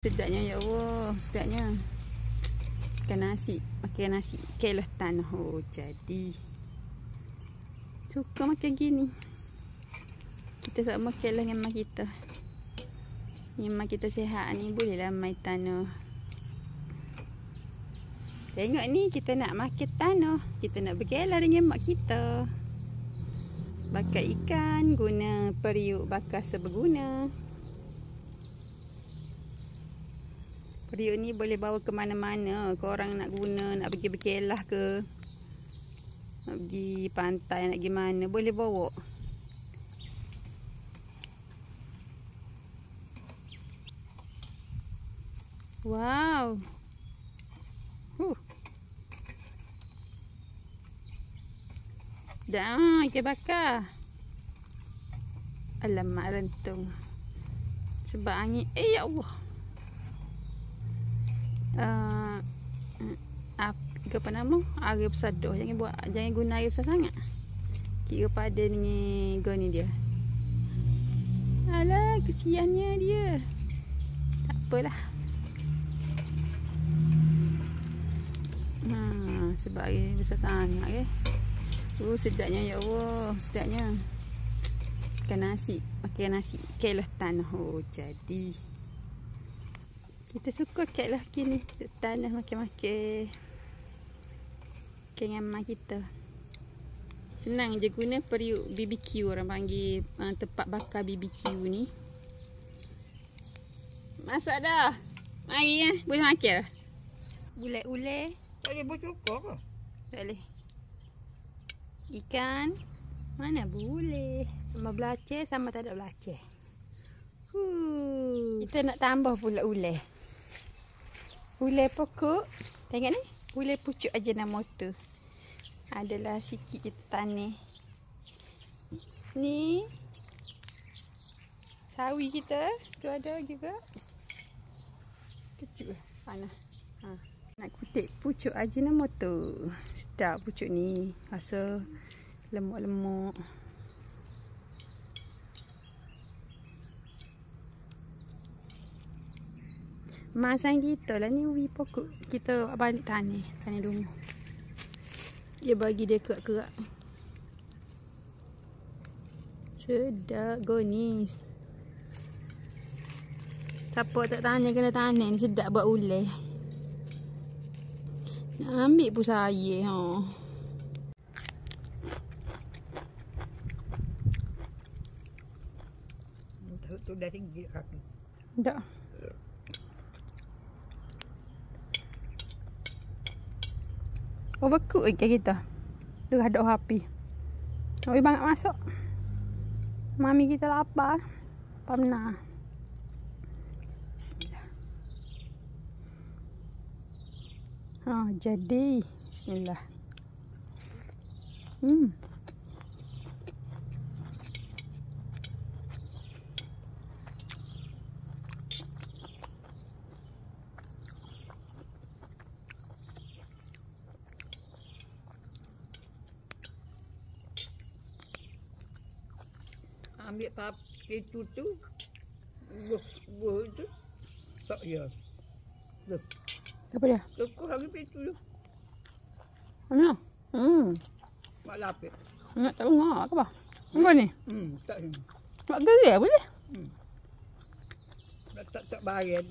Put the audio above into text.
Sedapnya ya Allah, sedapnya. Makan nasi kelos tanah. Oh, jadi suka makan gini. Kita sama kelos dengan mak kita. Yang mak kita sihat ni bolehlah main tanah. Tengok ni, kita nak makan tanah. Kita nak berkelah dengan mak kita. Bakar ikan, guna periuk bakar seberguna. Periuk ni boleh bawa ke mana-mana. Korang nak guna, nak pergi berkelah ke, nak pergi pantai, nak pergi mana, boleh bawa. Wow. Dah, ikan bakar. Alamak, rentung. Sebab angin. Ya Allah. Apa nama? Air besar dah. Jangan guna air besar sangat. Kira pada ni goni dia. Alah, kesiannya dia. Tak apalah. Sebab air besar sangat sedapnya ya Allah, sedapnya. Makan nasi kelos tanah. Oh, jadi kita suka kelos gini, tanah makan-makan dengan mak kita. Senang je guna periuk BBQ, orang panggil tempat bakar BBQ ni. Masak dah. Mari ya, boleh makan dah. Ulek-ulek. Tak boleh buat cukup ke? Tak boleh. Ikan mana boleh. Sama belacan, sama tak ada belacan. Kita nak tambah pula ulek. Ulek pokok. Tengok ni. Ulek pucuk Ajinomoto. Adalah sikit kita tanam. Ni sawi kita. Tu ada juga. Kecil panah. Nak kutip pucuk Ajinomoto. Sedap pucuk ni. Rasa lemuk-lemuk. Masang kita lah ni ubi pokok. Kita balik tanah dulu. Dia bagi dia kerak-kerak. Sedap gonis. Siapa tak tanah kena tanah ni, sedap buat uleh. Nak ambil pun saya. Tu dah tinggi kaki. Tak. Overcook ikan kita. Dah ada api. Oi banyak masuk. Mami kita lapar. Pamna. Bismillah. Jadi bismillah. Ambil itu tu, buah tu, tak ya. Apa dia? Lekuk lagi itu tu. Mana? Mak lapik. Nak tak ngak ke apa? Engkau ni? Tak ni. Mak gerak boleh? Tak bayar.